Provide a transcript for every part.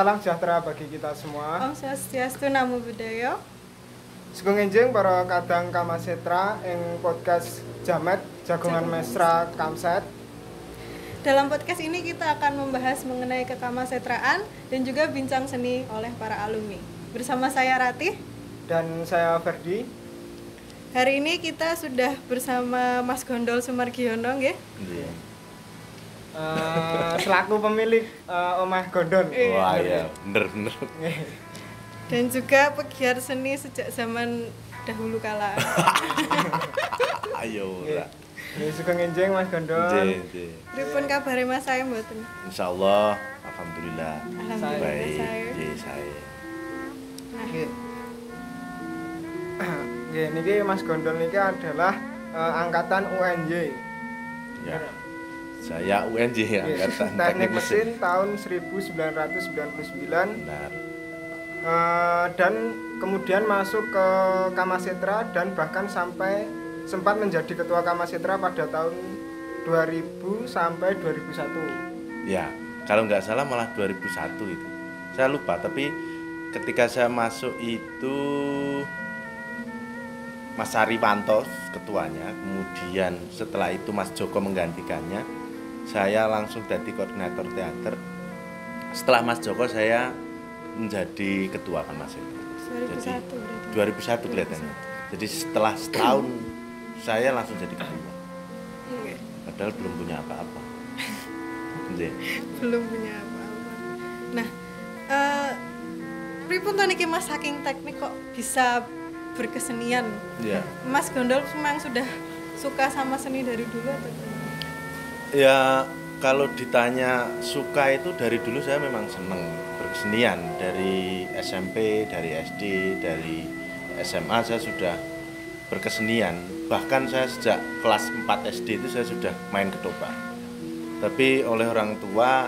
salam sejahtera bagi kita semua. Om Swastiastu, Namo Buddhaya. Sugeng enjing para kadang kamasetra ing podcast Jamet Jagongan Mesra Kamset. Dalam podcast ini kita akan membahas mengenai kekamasetraan dan juga bincang seni oleh para alumni. Bersama saya Ratih dan saya Ferdi. Hari ini kita sudah bersama Mas Gondol Sumargiono, nggih? Iya. Selaku pemilik Omah Gondon. Wah iya, bener. Dan juga pegiat seni sejak zaman dahulu kala. Ayo ora. Nggih, sugeng enjing Mas Gondon. Nggih. Pripun kabare Mas saya mboten? Insyaallah alhamdulillah. Alhamdulillah Baik. saya. Nggih, saya. Nah, Nggih, niki Mas Gondon niki adalah angkatan UNY. Ya. Saya UNJ angkatan Teknik Mesin tahun 1999. Benar. Dan kemudian masuk ke Kamasetra dan bahkan sampai sempat menjadi ketua Kamasetra pada tahun 2000 sampai 2001. Ya, kalau nggak salah malah 2001 itu. Saya lupa, tapi ketika saya masuk itu Mas Ariwanto ketuanya, kemudian setelah itu Mas Joko menggantikannya, saya langsung jadi koordinator teater. Setelah Mas Joko saya menjadi ketua Kamasetra. 2001 berarti. 2001 kelihatannya. Jadi setelah setahun saya langsung jadi ketua. Oke. Padahal belum punya apa-apa. Nggih. Belum punya apa-apa. Nah, pripun to niki Mas saking teknik kok bisa berkesenian? Iya. Mas Gondol memang sudah suka sama seni dari dulu atau gimana? Ya, kalau ditanya suka itu dari dulu saya memang senang berkesenian. Dari SMP, dari SD, dari SMA saya sudah berkesenian. Bahkan saya sejak kelas 4 SD itu saya sudah main ketoprak. Tapi oleh orang tua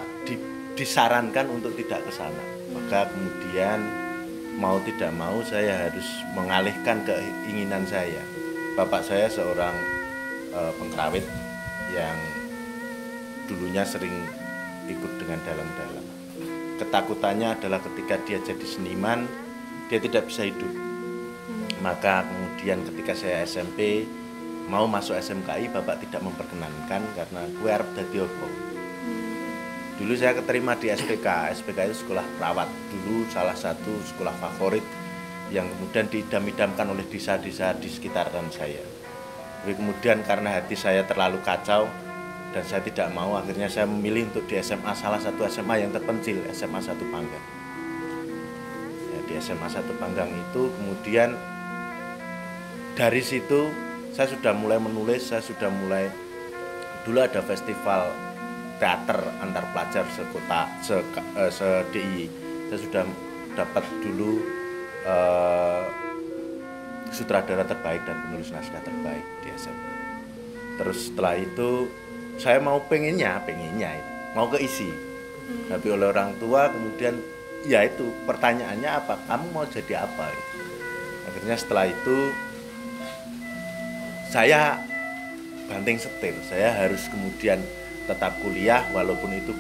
disarankan untuk tidak ke sana. Maka kemudian mau tidak mau saya harus mengalihkan keinginan saya. Bapak saya seorang pengkerawit yang dulunya sering ikut dengan dalang-dalang. Ketakutannya adalah ketika dia jadi seniman, dia tidak bisa hidup. Maka kemudian ketika saya SMP mau masuk SMKI, bapak tidak memperkenankan karena gue arep dadi opo. Dulu saya keterima di SPK. SPK itu sekolah perawat. Dulu salah satu sekolah favorit yang kemudian diidam-idamkan oleh desa-desa di sekitaran saya. Tapi kemudian karena hati saya terlalu kacau dan saya tidak mau, akhirnya saya memilih untuk di SMA, salah satu SMA yang terpencil, SMA 1 Panggang. Ya, di SMA 1 Panggang itu kemudian dari situ saya sudah mulai menulis, saya sudah mulai, dulu ada festival teater antar pelajar sekota, se-DI. Saya sudah dapat dulu sutradara terbaik dan penulis naskah terbaik di SMA. Terus setelah itu saya mau pengennya mau keisi. Tapi oleh orang tua kemudian ya itu pertanyaannya apa? Kamu mau jadi apa? Akhirnya setelah itu saya banting setir. Saya harus kemudian tetap kuliah walaupun itu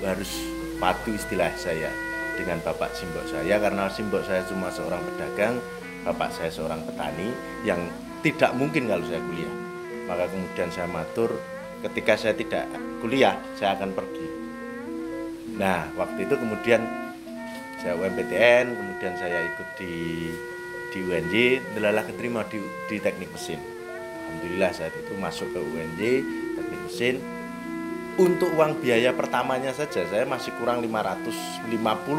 harus padu istilah saya dengan bapak simbok saya, karena simbok saya cuma seorang pedagang, bapak saya seorang petani yang tidak mungkin kalau saya kuliah. Maka kemudian saya matur, ketika saya tidak kuliah, saya akan pergi. Nah, waktu itu kemudian saya UMPTN, kemudian saya ikut di UNJ, delalah keterima di teknik mesin. Alhamdulillah saat itu masuk ke UNJ, teknik mesin. Untuk uang biaya pertamanya saja, saya masih kurang 550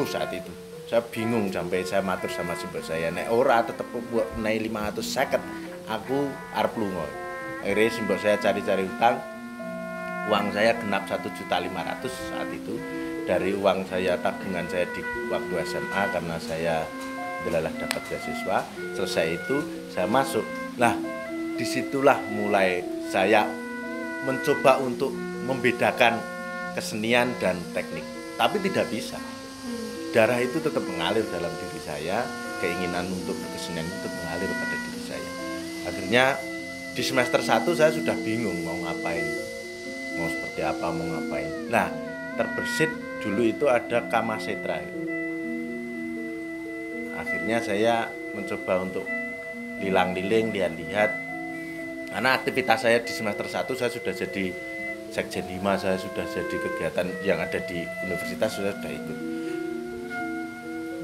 saat itu. Saya bingung sampai saya matur sama simbok saya, nek ora tetep naik 550, aku arep lunga. Akhirnya simbok saya cari-cari utang. Uang saya genap 1.500.000 saat itu dari uang saya tabungan saya di waktu SMA karena saya delalah dapat beasiswa. Selesai itu saya masuk. Nah, disitulah mulai saya mencoba untuk membedakan kesenian dan teknik, tapi tidak bisa. Darah itu tetap mengalir dalam diri saya, keinginan untuk berkesenian itu tetap mengalir pada diri saya. Akhirnya di semester 1 saya sudah bingung mau ngapain, mau seperti apa, mau ngapain. Nah, terbersit dulu itu ada Kamasetra. akhirnya saya mencoba untuk lilang-liling, lihat-lihat. Karena aktivitas saya di semester 1 saya sudah jadi Sekjen 5, saya sudah jadi kegiatan yang ada di universitas sudah ikut.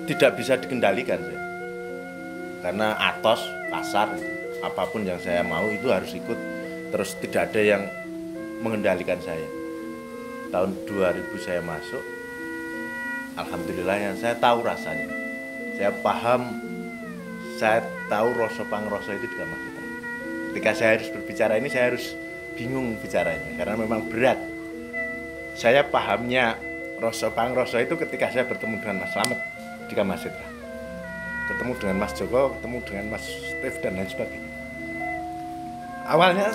Tidak bisa dikendalikan saya. Karena atos, kasar, apapun yang saya mau itu harus ikut. Terus tidak ada yang mengendalikan saya. Tahun 2000 saya masuk, alhamdulillah yang saya tahu rasanya. Saya paham, saya tahu rasa pangrasa itu di kamar kita. Ketika saya harus berbicara ini, saya harus bingung bicaranya karena memang berat. Saya pahamnya rasa pangrasa itu ketika saya bertemu dengan Mas Slamet di Kamar Setra, ketemu dengan Mas Joko, ketemu dengan Mas Steve dan lain sebagainya. Awalnya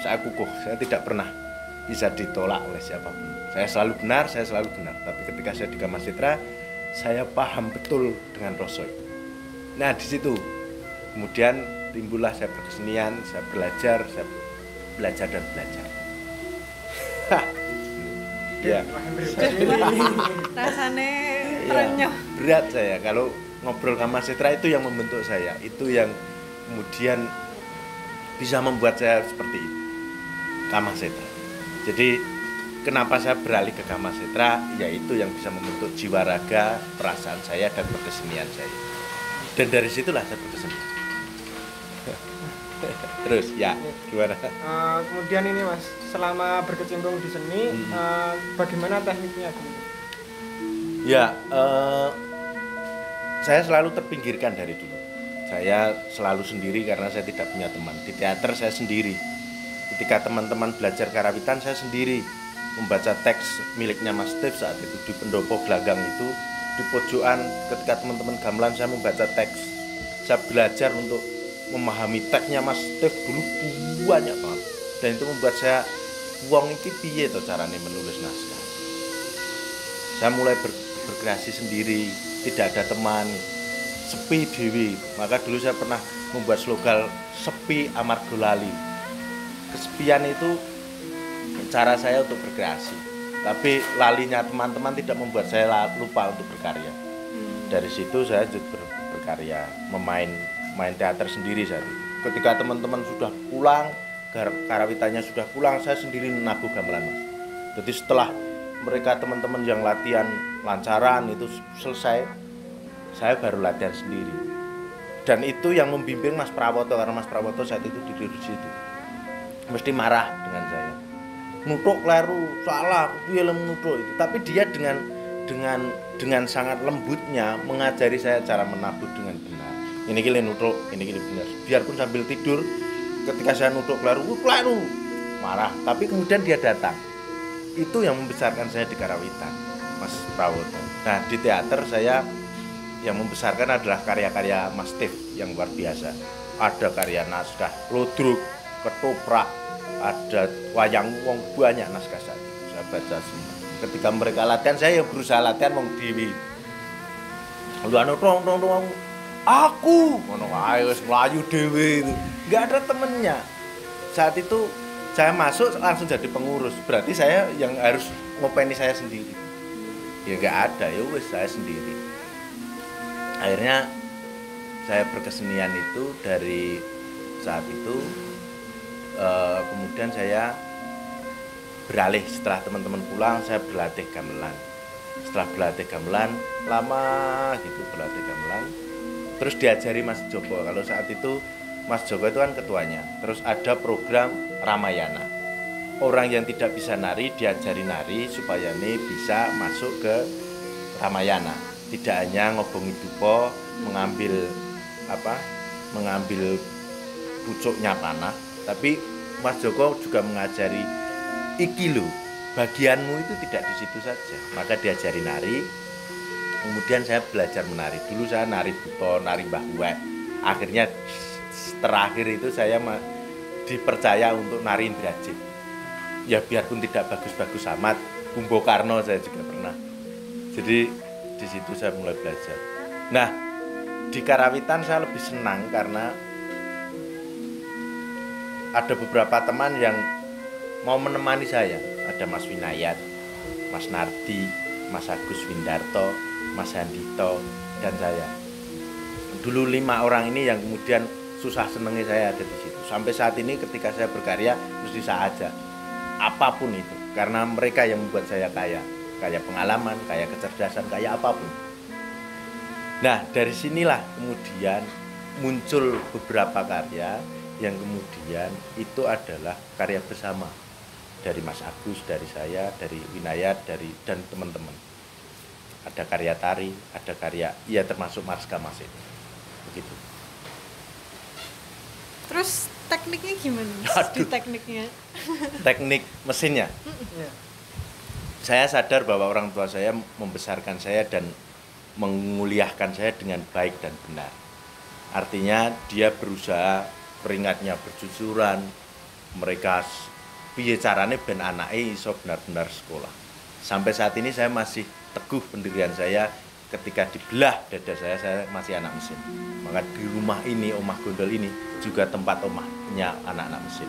saya kukuh, saya tidak pernah bisa ditolak oleh siapapun. Saya selalu benar. Tapi ketika saya di Kamar Setra, saya paham betul dengan rasa itu. Nah di situ kemudian timbullah saya berkesenian, saya belajar dan belajar. Ya. Rasanya Ya, renyah. berat saya kalau ngobrol Kamar Setra, itu yang membentuk saya, itu yang kemudian bisa membuat saya seperti itu. Kamar Setra. Jadi kenapa saya beralih ke Kamar Setra, yaitu yang bisa membentuk jiwa raga, perasaan saya dan berkesenian saya. Dan dari situlah saya berkesenian. Terus ya gimana? Kemudian ini Mas, selama berkecimpung di seni, bagaimana tekniknya? Ya, saya selalu terpinggirkan dari dulu. Saya selalu sendiri karena saya tidak punya teman. Di teater saya sendiri. Ketika teman-teman belajar karawitan, saya sendiri membaca teks miliknya Mas Steve saat itu di pendopo Glagang itu, di pojokan. Ketika teman-teman gamelan, saya membaca teks. Saya belajar untuk memahami teksnya Mas Steve dulu banyak banget. Dan itu membuat saya, wong iki piye to carane menulis naskah. Saya mulai berkreasi sendiri, tidak ada teman, sepi dewi. Maka dulu saya pernah membuat slogan sepi amarga lali. Kesepian itu cara saya untuk berkreasi, tapi lalinya teman-teman tidak membuat saya lupa untuk berkarya. Dari situ saya berkarya, main teater sendiri saat itu. Ketika teman-teman sudah pulang, karawitannya sudah pulang, saya sendiri menabuh gamelan Mas. Jadi setelah mereka teman-teman yang latihan lancaran itu selesai, saya baru latihan sendiri. Dan itu yang membimbing Mas Prawoto, karena Mas Prawoto saat itu di situ. Mesti marah dengan saya, nutuk kleru, salah, piye nutuk itu. Tapi dia dengan sangat lembutnya mengajari saya cara menabuh dengan benar. Ini kile nutuk, ini kile benar. Biarpun sambil tidur, ketika saya nutuk kleru, marah. Tapi kemudian dia datang. Itu yang membesarkan saya di karawitan, Mas Prawoto. Nah di teater saya yang membesarkan adalah karya-karya Mas Steve yang luar biasa. Ada karya naskah Lodruk, Ketoprak, ada wayang wong, banyak naskah saat itu saya baca semua. Ketika mereka latihan, saya yang berusaha latihan wong dewi. Lu anu tong aku ngono wae wis mlayu dhewe itu. Enggak ada temennya. Saat itu saya masuk langsung jadi pengurus. Berarti saya yang harus ngopeni saya sendiri. Ya enggak ada, ya wis saya sendiri. Akhirnya saya berkesenian itu dari saat itu. Kemudian saya beralih setelah teman-teman pulang, saya berlatih gamelan. Setelah berlatih gamelan, lama gitu berlatih gamelan. Terus diajari Mas Joko. Kalau saat itu Mas Joko itu kan ketuanya. Terus ada program Ramayana. Orang yang tidak bisa nari diajari nari supaya nih bisa masuk ke Ramayana. Tidak hanya ngobongi dupa, mengambil pucuknya panah, tapi Mas Joko juga mengajari iki lho, bagianmu itu tidak di situ saja. Maka diajari nari. Kemudian saya belajar menari. Dulu saya nari buto, nari Mbah Uwek. Akhirnya terakhir itu saya dipercaya untuk nari Indrajit. Ya biarpun tidak bagus-bagus amat, Kumbo Karno saya juga pernah. Jadi di situ saya mulai belajar. Nah, di karawitan saya lebih senang karena ada beberapa teman yang mau menemani saya. Ada Mas Winayat, Mas Nardi, Mas Agus Windarto, Mas Handito, dan saya. Dulu 5 orang ini yang kemudian susah senengnya saya ada di situ. Sampai saat ini ketika saya berkarya mesti saya ajak apapun itu, karena mereka yang membuat saya kaya pengalaman, kaya kecerdasan, kaya apapun. Nah, dari sinilah kemudian muncul beberapa karya yang kemudian itu adalah karya bersama dari Mas Agus, dari saya, dari Winayat, dan teman-teman. Ada karya tari, ada karya, ya termasuk Marska Masin. Begitu. Terus tekniknya gimana? Di tekniknya. Teknik mesinnya. Iya. Saya sadar bahwa orang tua saya membesarkan saya dan menguliahkan saya dengan baik dan benar. Artinya dia berusaha peringatnya berjujuran, mereka piye carane ben anake iso benar-benar sekolah. Sampai saat ini saya masih teguh pendirian saya. Ketika dibelah dada saya masih anak mesin. Maka di rumah ini, omah gondol ini juga tempat omahnya anak-anak mesin.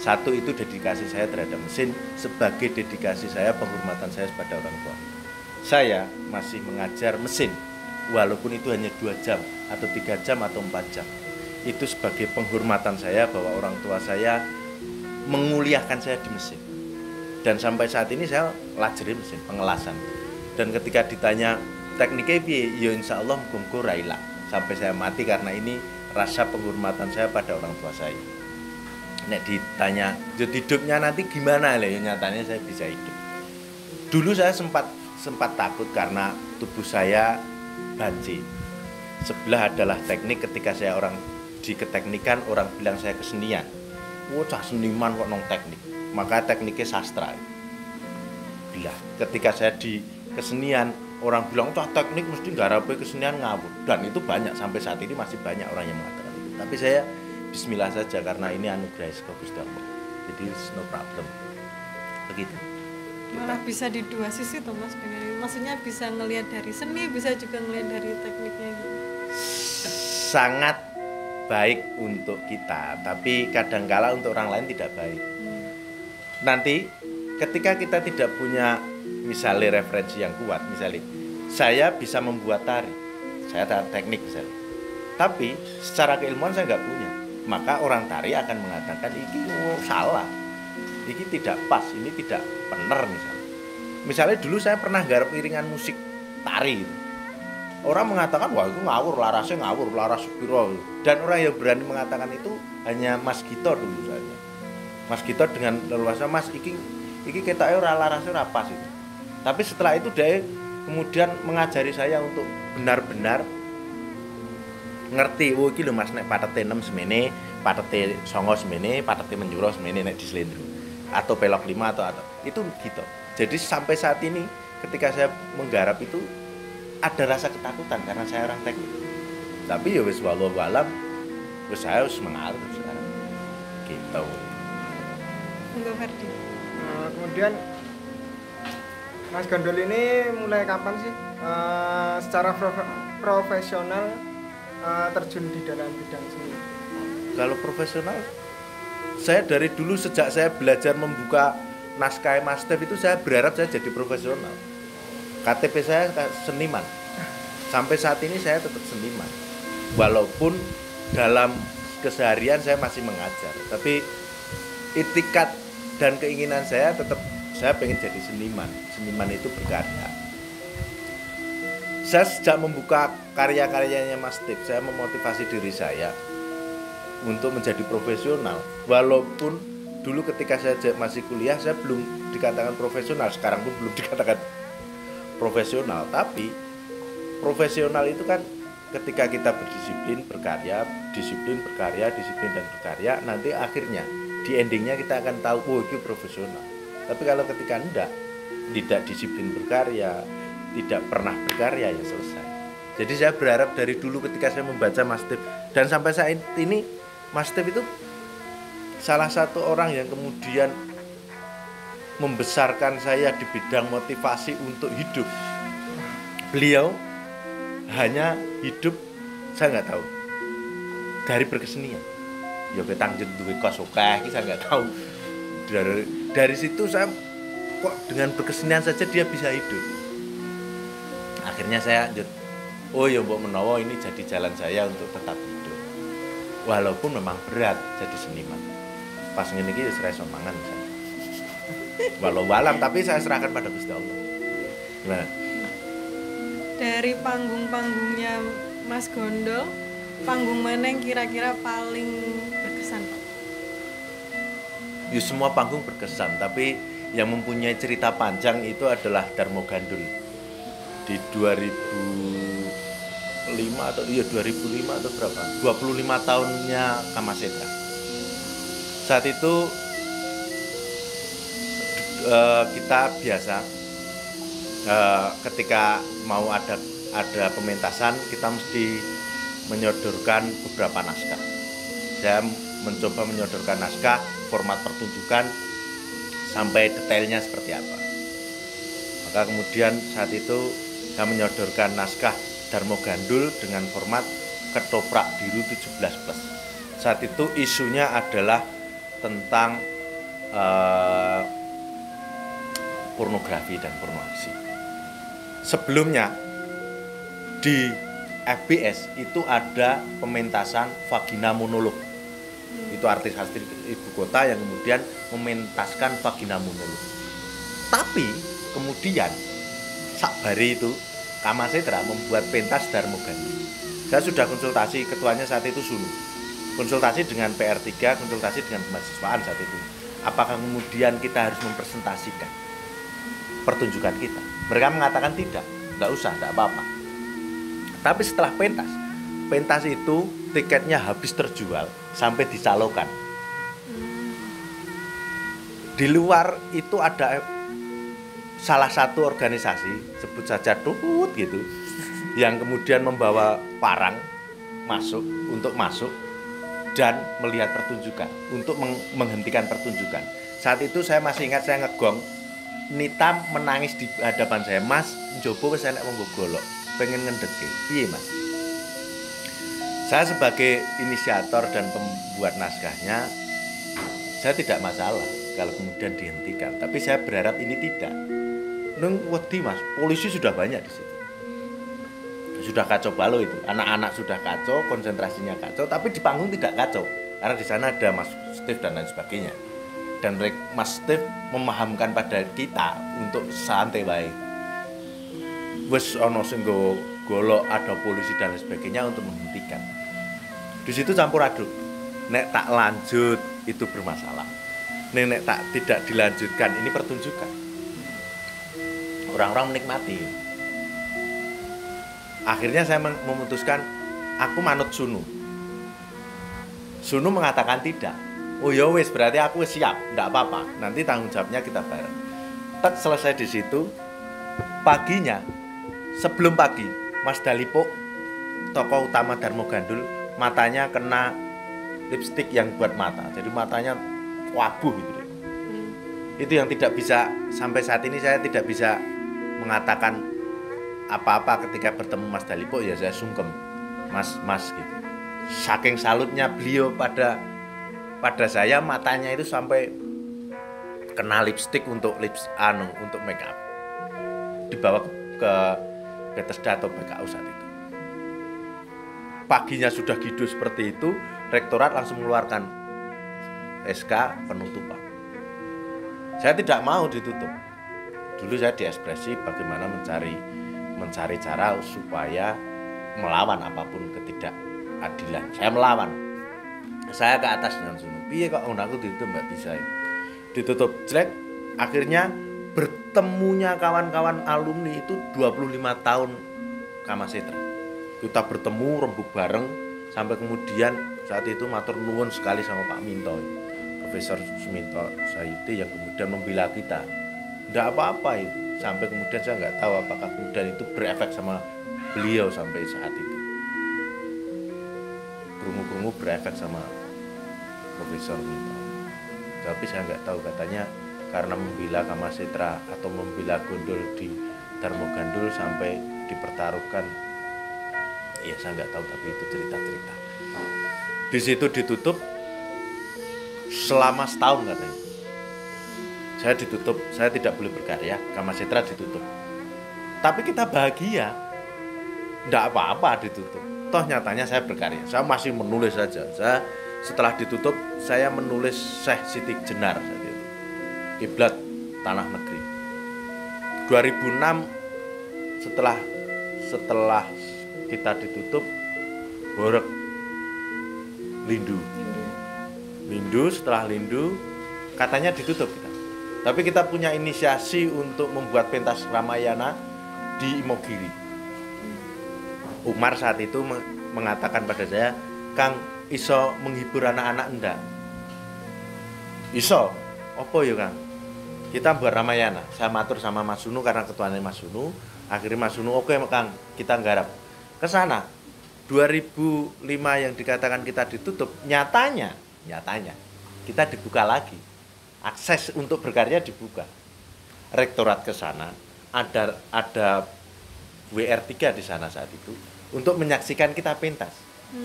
Satu itu dedikasi saya terhadap mesin sebagai dedikasi saya, penghormatan saya kepada orang tua. Saya masih mengajar mesin walaupun itu hanya 2 jam atau 3 jam atau 4 jam. Itu sebagai penghormatan saya bahwa orang tua saya menguliahkan saya di mesin. Dan sampai saat ini saya lajari mesin, pengelasan. Dan ketika ditanya tekniknya piye, ya insyaallah muga-muga ra ilang sampai saya mati, karena ini rasa penghormatan saya pada orang tua saya. Nek ditanya hidupnya nanti gimana lah, ya nyatanya saya bisa hidup. Dulu saya sempat takut karena tubuh saya banci. Sebelah adalah teknik, ketika saya di keteknikan orang bilang saya kesenian. Wah, cah seniman kok nong teknik. Maka tekniknya sastra. Bila ketika saya di kesenian, orang bilang cah teknik mesti ngarape kesenian ngawur, dan itu banyak, sampai saat ini masih banyak orang yang mengatakan itu. Tapi saya bismillah saja karena ini anugerah saka Gusti Allah. Jadi no problem. Begitu. Malah bisa di 2 sisi tuh Mas dengan ini. Maksudnya bisa ngelihat dari seni, bisa juga ngelihat dari tekniknya gitu. Sangat baik untuk kita, tapi kadangkala untuk orang lain tidak baik. Nanti ketika kita tidak punya misalnya referensi yang kuat, misalnya saya bisa membuat tari, saya teknik misalnya, tapi secara keilmuan saya nggak punya, maka orang tari akan mengatakan ini salah, ini tidak pas, ini tidak benar. Misalnya dulu saya pernah garap iringan musik tari, orang mengatakan wah itu ngawur, laras piro, dan orang yang berani mengatakan itu hanya Mas Gito dulu saja. Mas Gito dengan leluasa, Mas iki ketake ora larasnya ora pas itu. Tapi setelah itu dia kemudian mengajari saya untuk benar-benar ngerti, oh iki lho Mas, nek patete 6 semene, patete 9 semene, patete menjura semene nek dislendro. Atau pelok 5 atau itu gitu. Jadi sampai saat ini ketika saya menggarap itu ada rasa ketakutan karena saya orang teknik. Tapi ya wis wallahu alam, wis saya harus mengalir sekarang. Gitu. Enggak Ferdi. Kemudian Mas Gondol ini mulai kapan sih secara profesional terjun di dalam bidang seni? Kalau profesional, saya dari dulu sejak saya belajar membuka naskah Mas Stef itu saya berharap saya jadi profesional. KTP saya seniman. Sampai saat ini saya tetap seniman. Walaupun dalam keseharian saya masih mengajar, tapi itikat dan keinginan saya tetap saya pengen jadi seniman. Seniman itu berkarya. Saya sejak membuka karya-karyanya Mas Stef, saya memotivasi diri saya untuk menjadi profesional. Walaupun dulu ketika saya masih kuliah saya belum dikatakan profesional, sekarang pun belum dikatakan profesional. Tapi profesional itu kan ketika kita berdisiplin, berkarya, disiplin dan berkarya, nanti akhirnya di endingnya kita akan tahu, oh itu profesional. Tapi kalau ketika tidak disiplin berkarya, tidak pernah berkarya, ya selesai. Jadi saya berharap dari dulu ketika saya membaca Mas Stef, dan sampai saat ini Mas Stef itu salah satu orang yang kemudian membesarkan saya di bidang motivasi untuk hidup. Beliau hanya hidup, saya nggak tahu, dari berkesenian. Ya ketang duwe kos akeh, saya nggak tahu. Dari situ saya kok dengan berkesenian saja dia bisa hidup. Akhirnya saya oh ya mbok menawa ini jadi jalan saya untuk tetap hidup. Walaupun memang berat jadi seniman. Pas ngene iki wis ra iso mangan saya. Walau alam tapi saya serahkan pada Gusti Allah. Gimana? Dari panggung-panggungnya Mas Gondol, panggung mana yang kira-kira paling berkesan, Pak? Ya semua panggung berkesan, tapi yang mempunyai cerita panjang itu adalah Darmo Gandul. Di 2005 atau berapa? 25 tahunnya Kamasetra. Saat itu kita biasa ketika mau ada pementasan kita mesti menyodorkan beberapa naskah. Saya mencoba menyodorkan naskah, format pertunjukan sampai detailnya seperti apa. Maka kemudian saat itu saya menyodorkan naskah Darmo Gandul dengan format ketoprak biru 17+. Saat itu isunya adalah tentang pornografi dan pornoaksi. Sebelumnya di FBS itu ada pementasan vagina monolog. Itu artis-artis ibu kota yang kemudian mementaskan vagina monolog. Tapi kemudian sakbari itu Kamasetra membuat pentas Darmo Gandul. Saya sudah konsultasi, ketuanya saat itu Sunu. Konsultasi dengan PR3, konsultasi dengan mahasiswaan saat itu. Apakah kemudian kita harus mempresentasikan pertunjukan kita? Mereka mengatakan tidak usah, tidak apa-apa. Tapi setelah pentas itu tiketnya habis terjual sampai dicalokan. Di luar itu ada salah satu organisasi, sebut saja Tuhut gitu, yang kemudian membawa parang untuk masuk dan melihat pertunjukan, untuk menghentikan pertunjukan. Saat itu saya masih ingat, saya ngegong, Nita menangis di hadapan saya, Mas, njobo wis enek wong golok, pengen ngendeke. Piye, Mas? Saya sebagai inisiator dan pembuat naskahnya, saya tidak masalah kalau kemudian dihentikan, tapi saya berharap ini tidak. Nung wedi, Mas, polisi sudah banyak di situ. Sudah kacau balau itu, anak-anak sudah kacau, konsentrasinya kacau, tapi di panggung tidak kacau karena di sana ada Mas Steve dan lain sebagainya. Dan Mas Steve memahamkan pada kita untuk santai baik. Wes ono sing golok, ada polisi dan lain sebagainya untuk menghentikan. Di situ campur aduk. Nek tak lanjut itu bermasalah. Nek tak tidak dilanjutkan ini pertunjukan. Orang-orang menikmati. Akhirnya saya memutuskan aku manut Sunu. Sunu mengatakan tidak. Oh ya wes, berarti aku siap, enggak apa-apa. Nanti tanggung jawabnya kita bareng. Selesai di situ. Paginya, sebelum pagi, Mas Dalipo, tokoh utama Darmo Gandul, matanya kena lipstik yang buat mata. Jadi matanya wabuh gitu. Itu yang tidak bisa, sampai saat ini saya tidak bisa mengatakan apa-apa ketika bertemu Mas Dalipo, ya saya sungkem. Mas gitu. Saking salutnya beliau pada saya, matanya itu sampai kena lipstik untuk untuk make up. Dibawa ke Bethesda atau BKU saat itu. Paginya sudah gitu seperti itu, rektorat langsung mengeluarkan SK penutupan. Saya tidak mau ditutup. Dulu saya diekspresi bagaimana mencari cara supaya melawan apapun ketidakadilan. Saya melawan. Saya ke atas dengan Sunu. Piye kok aku ditutup, nggak bisa. Ditutup jelek. Akhirnya bertemunya kawan-kawan alumni itu 25 tahun Kamasetra. Kita bertemu rembuk bareng sampai kemudian saat itu matur nuwun sekali sama Pak Minto, Profesor Suminto Sayuti, yang kemudian membela kita. Tidak apa-apa itu. Sampai kemudian saya nggak tahu apakah kemudian itu berefek sama beliau sampai saat itu. Kerungu-kerungu berefek sama Profesor Minto. Tapi saya nggak tahu, katanya karena membela Kamasetra atau membela Gondol di Darmo Gandul sampai dipertaruhkan. Ya saya nggak tahu, tapi itu cerita-cerita. Di situ ditutup selama setahun katanya. Saya ditutup, saya tidak boleh berkarya, Kamasetra ditutup. Tapi kita bahagia. Enggak apa-apa ditutup. Toh nyatanya saya berkarya. Saya masih menulis saja. Saya setelah ditutup saya menulis Syekh Siti Jenar saat itu. Kiblat Tanah Negeri. 2006 setelah kita ditutup Borek Lindu setelah Lindu katanya ditutup kita. Tapi kita punya inisiasi untuk membuat pentas Ramayana di Imogiri. Umar saat itu mengatakan pada saya, "Kang, iso menghibur anak-anak enggak?" "Iso." "Apa ya, Kang?" "Kita buat Ramayana." Saya matur sama Mas Sunu karena ketuanya Mas Sunu. Akhirnya Mas Sunu, "Oke, Kang, kita nggarap." Ke sana 2005 yang dikatakan kita ditutup, nyatanya kita dibuka lagi. Akses untuk berkarya dibuka. Rektorat ke sana, ada WR3 di sana saat itu untuk menyaksikan kita pentas.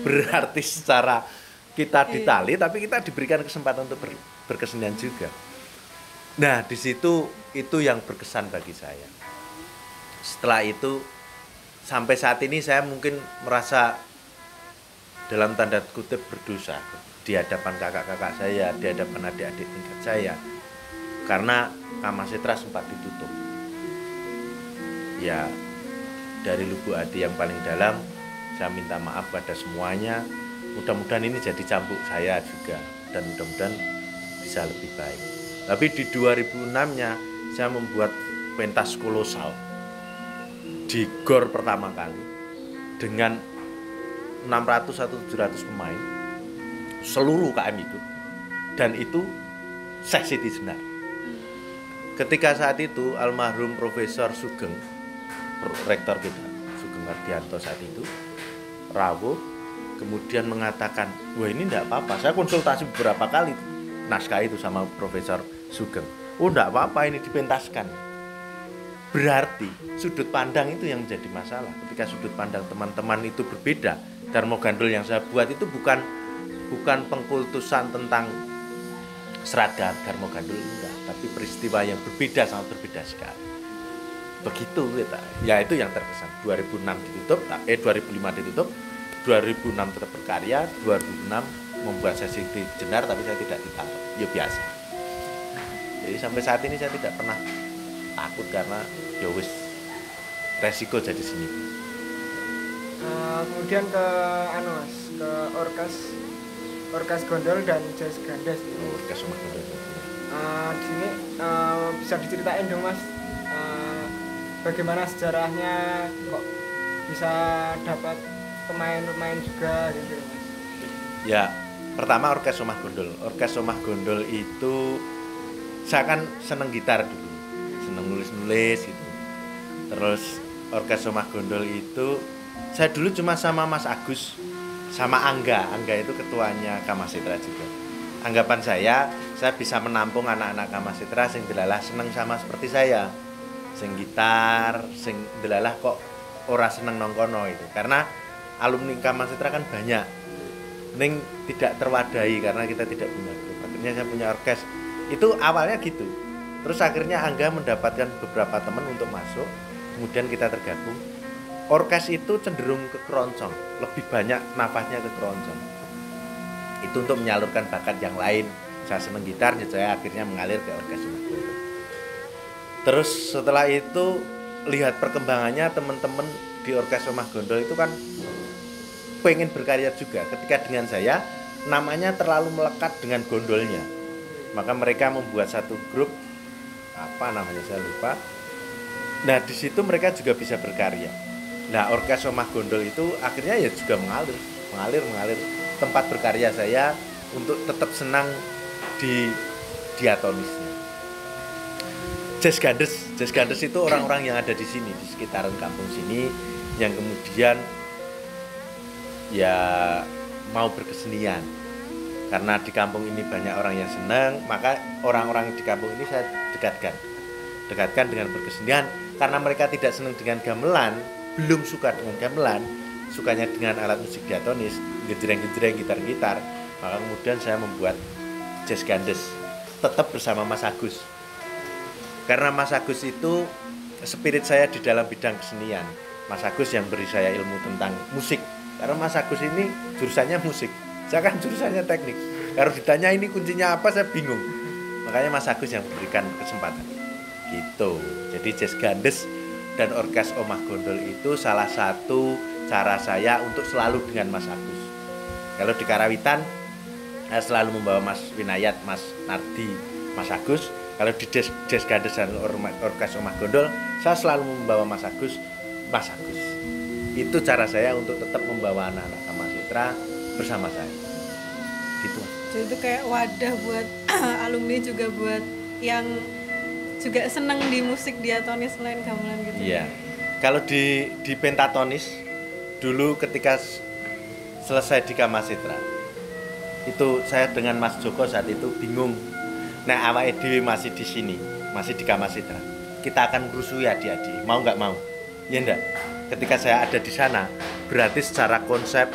Berarti secara kita ditali tapi kita diberikan kesempatan untuk berkesenian juga. Nah, di situ itu yang berkesan bagi saya. Setelah itu sampai saat ini saya mungkin merasa dalam tanda kutip berdosa di hadapan kakak-kakak saya, di hadapan adik-adik tingkat saya, karena Kamasetra sempat ditutup. Ya, dari lubuk hati yang paling dalam saya minta maaf pada semuanya. Mudah-mudahan ini jadi cambuk saya juga dan mudah-mudahan bisa lebih baik. Tapi di 2006-nya saya membuat pentas kolosal di GOR pertama kali dengan 600 atau 700 pemain, seluruh UKM ikut, dan itu Syekh Siti Jenar. Ketika saat itu almarhum Profesor Sugeng, rektor kita, Sugeng Ardianto saat itu rawuh, kemudian mengatakan, "Wah, ini enggak apa-apa." Saya konsultasi beberapa kali naskah itu sama Profesor Sugeng. "Oh, enggak apa-apa, ini dipentaskan." Berarti sudut pandang itu yang menjadi masalah. Ketika sudut pandang teman-teman itu berbeda, Darmo Gandul yang saya buat itu bukan pengkultusan tentang seragam Darmo Gandul, enggak, tapi peristiwa yang berbeda, sangat berbeda sekali. Begitu kita. Ya itu yang terkesan. 2006 ditutup, 2005 ditutup, 2006 tetap berkarya, 2006 membuat sesi di Jenar tapi saya tidak ditangkap. Ya biasa. Jadi sampai saat ini saya tidak pernah takut karena ya wis resiko jadi seni. Kemudian ke Mas, ke orkes Gondol dan Jazz Gandes. Orkes Omah Gondol. Di sini bisa diceritain dong Mas, bagaimana sejarahnya kok bisa dapat pemain-pemain juga gitu Mas? Ya, pertama Orkes Omah Gondol. Orkes Omah Gondol itu saya kan seneng gitar dulu, seneng nulis-nulis gitu. Terus Orkes Omah Gondol itu saya dulu cuma sama Mas Agus, sama Angga itu ketuanya Kamasetra juga. Anggapan saya bisa menampung anak-anak Kamasetra sing delalah seneng sama seperti saya, sing gitar, sing delalah kok ora seneng nongkono itu. Karena alumni Kamasetra kan banyak, ning tidak terwadahi karena kita tidak punya grup. Akhirnya saya punya orkes. Itu awalnya gitu. Terus akhirnya Angga mendapatkan beberapa teman untuk masuk, kemudian kita tergabung. Orkes itu cenderung ke keroncong, lebih banyak nafasnya ke keroncong. Itu untuk menyalurkan bakat yang lain. Saya seneng gitar, jadi saya akhirnya mengalir ke Orkes Omah Gondol. Terus setelah itu lihat perkembangannya teman-teman di Orkes Omah Gondol itu kan pengen berkarya juga. Ketika dengan saya namanya terlalu melekat dengan gondolnya, maka mereka membuat satu grup, apa namanya saya lupa. Nah di situ mereka juga bisa berkarya. Nah Orkes Omah Gondol itu akhirnya ya juga mengalir tempat berkarya saya untuk tetap senang di diatonisnya. Jazz Gandes itu orang-orang yang ada di sini, di sekitaran kampung sini, yang kemudian ya mau berkesenian. Karena di kampung ini banyak orang yang senang, maka orang-orang di kampung ini saya dekatkan dengan berkesenian. Karena mereka tidak senang dengan gamelan, belum suka dengan gamelan, sukanya dengan alat musik diatonis, gejreng-gejreng, gitar-gitar, maka kemudian saya membuat Jazz Gandes tetap bersama Mas Agus. Karena Mas Agus itu spirit saya di dalam bidang kesenian. Mas Agus yang beri saya ilmu tentang musik. Karena Mas Agus ini jurusannya musik, saya kan jurusannya teknik. Kalau ditanya ini kuncinya apa, saya bingung. Makanya Mas Agus yang memberikan kesempatan. Gitu. Jadi Jazz Gandes dan Orkes Omah Gondol itu salah satu cara saya untuk selalu dengan Mas Agus. Kalau di Karawitan, saya selalu membawa Mas Winayat, Mas Nardi, Mas Agus. Kalau di Jazz Gandes dan Orkes Omah Gondol, saya selalu membawa Mas Agus, Mas Agus. Itu cara saya untuk tetap membawa anak-anak Kamasetra bersama saya. Gitu. Jadi itu kayak wadah buat alumni juga buat yang juga senang di musik diatonis selain gamelan gitu. Iya. Kalau di pentatonis dulu ketika selesai di Kamasetra, itu saya dengan Mas Joko saat itu bingung. Nah, awake dhewe masih di sini, masih di Kamasetra. Kita akan rusuh ya adik-adik, mau nggak mau? Ya enggak. Ketika saya ada di sana, berarti secara konsep,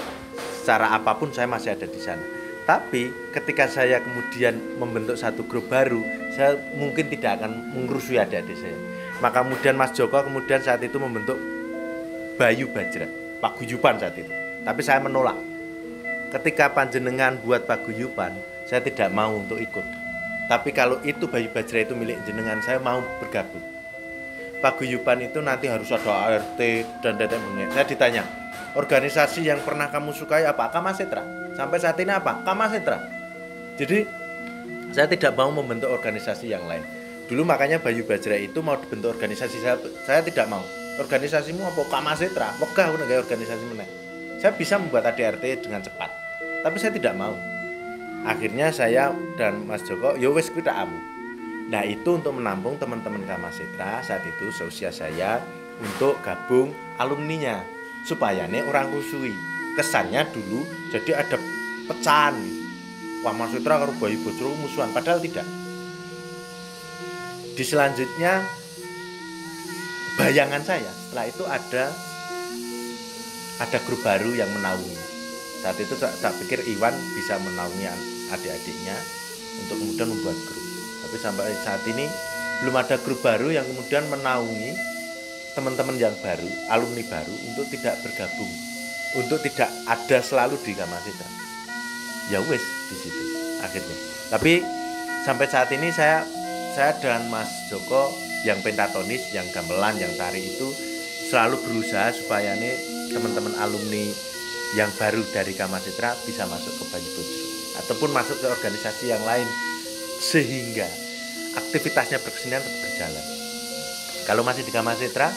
secara apapun saya masih ada di sana. Tapi ketika saya kemudian membentuk satu grup baru, saya mungkin tidak akan mengerusui adik-adik saya. Maka kemudian Mas Joko kemudian saat itu membentuk Bayu Bajra, paguyuban saat itu. Tapi saya menolak. Ketika panjenengan buat paguyuban, saya tidak mau untuk ikut. Tapi kalau itu Bayu Bajra itu milik jenengan, saya mau bergabung. Paguyuban itu nanti harus ada ART dan tetek bengek. Saya ditanya, organisasi yang pernah kamu sukai apa? Kamasetra. Sampai saat ini apa? Kamasetra. Jadi saya tidak mau membentuk organisasi yang lain. Dulu makanya Bayu Bajra itu mau dibentuk organisasi, saya tidak mau. Organisasimu apa? Kamasetra. Wegah aku nggak organisasi meneh. Saya bisa membuat ADRT dengan cepat, tapi saya tidak mau. Akhirnya saya dan Mas Joko, ya wis kuwi tak amu. Nah, itu untuk menampung teman-teman Kamasetra saat itu seusia saya untuk gabung alumninya supaya nih orang rusui. Kesannya dulu jadi ada pecahan. Kamasetra karo Bayu Bajra musuhan, padahal tidak. Di selanjutnya bayangan saya setelah itu ada grup baru yang menaungi. Saat itu tak pikir Iwan bisa menaungi adik-adiknya untuk kemudian membuat grup. Tapi sampai saat ini belum ada grup baru yang kemudian menaungi teman-teman yang baru, alumni baru untuk tidak bergabung, untuk tidak ada selalu di Kamasetra. Ya wes di situ akhirnya. Tapi sampai saat ini saya dan Mas Joko yang pentatonis, yang gamelan, yang tari itu selalu berusaha supaya nih teman-teman alumni yang baru dari Kamasetra bisa masuk ke Bayu Bajra ataupun masuk ke organisasi yang lain sehingga aktivitasnya berkesenian tetap berjalan. Kalau masih di Kamasetra,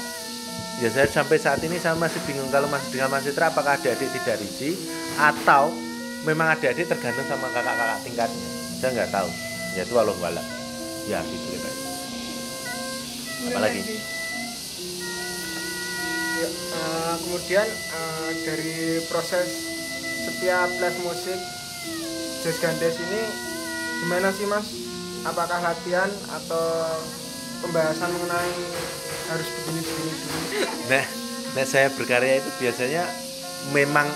ya saya sampai saat ini saya masih bingung kalau masih di Kamasetra apakah adik-adik tidak risih atau memang adik-adik tergantung sama kakak-kakak tingkatnya. Saya nggak tahu. Ya itu walau walak. Ya gitu ya. Apalagi? Ya, kemudian dari proses setiap live musik Jazz Gandes ini gimana sih Mas? Apakah latihan atau pembahasan mengenai harus begini-begini dulu? Nah saya berkarya itu biasanya memang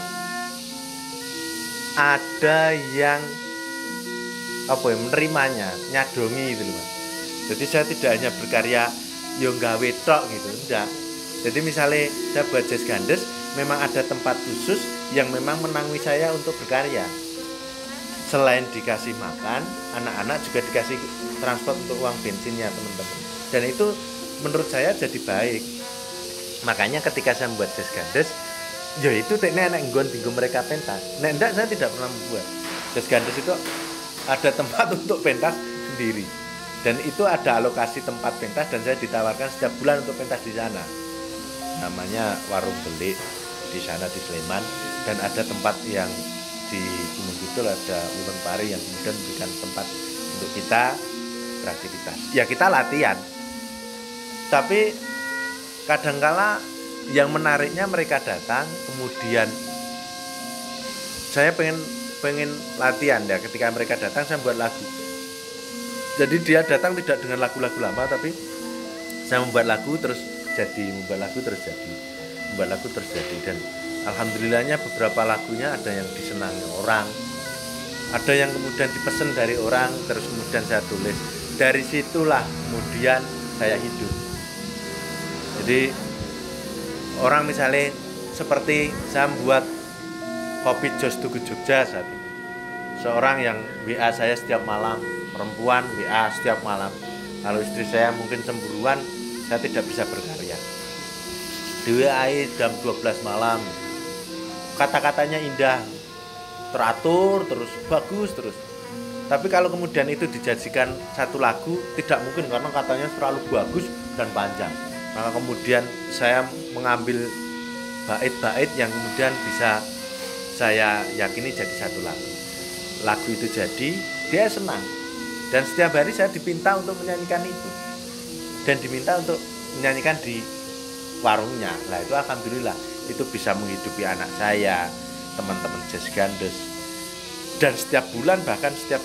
ada yang menerimanya, nyadongi gitu loh Mas. Jadi saya tidak hanya berkarya yang gawe tok gitu, enggak. Jadi misalnya saya buat Jazz Gandes, memang ada tempat khusus yang memang menangwi saya untuk berkarya. Selain dikasih makan, anak-anak juga dikasih transport untuk uang bensinnya teman-teman. Dan itu menurut saya jadi baik. Makanya ketika saya membuat Jazz Gandes, ya itu teknik nggon dinggo mereka pentas. Nek enggak saya tidak pernah membuat. Jazz Gandes itu ada tempat untuk pentas sendiri. Dan itu ada alokasi tempat pentas dan saya ditawarkan setiap bulan untuk pentas di sana. Namanya Warung Belik di sana di Sleman, dan ada tempat yang di Gunung Kidul ada Ulun Pari yang kemudian memberikan tempat untuk kita beraktivitas. Ya kita latihan. Tapi kadangkala yang menariknya mereka datang, kemudian saya pengen latihan ya. Ketika mereka datang saya buat lagu. Jadi dia datang tidak dengan lagu-lagu lama, tapi saya membuat lagu terus jadi, dan alhamdulillahnya beberapa lagunya ada yang disenangi orang, ada yang kemudian dipesan dari orang, terus kemudian saya tulis. Dari situlah kemudian saya hidup. Jadi Orang misalnya seperti saya membuat kopi Jos Tugu Jogja saat itu. Seorang yang WA saya setiap malam, perempuan WA setiap malam. Kalau istri saya mungkin cemburuan, saya tidak bisa berkarya. Di WA jam 12 malam. Kata-katanya indah, teratur terus, bagus terus. Tapi kalau kemudian itu dijadikan satu lagu, tidak mungkin karena katanya terlalu bagus dan panjang. Maka kemudian saya mengambil bait-bait yang kemudian bisa saya yakini jadi satu lagu. Lagu itu jadi, dia senang. Dan setiap hari saya dipinta untuk menyanyikan itu. Dan diminta untuk menyanyikan di warungnya. Nah itu alhamdulillah, itu bisa menghidupi anak saya, teman-teman Jazz Gandes. Dan setiap bulan, bahkan setiap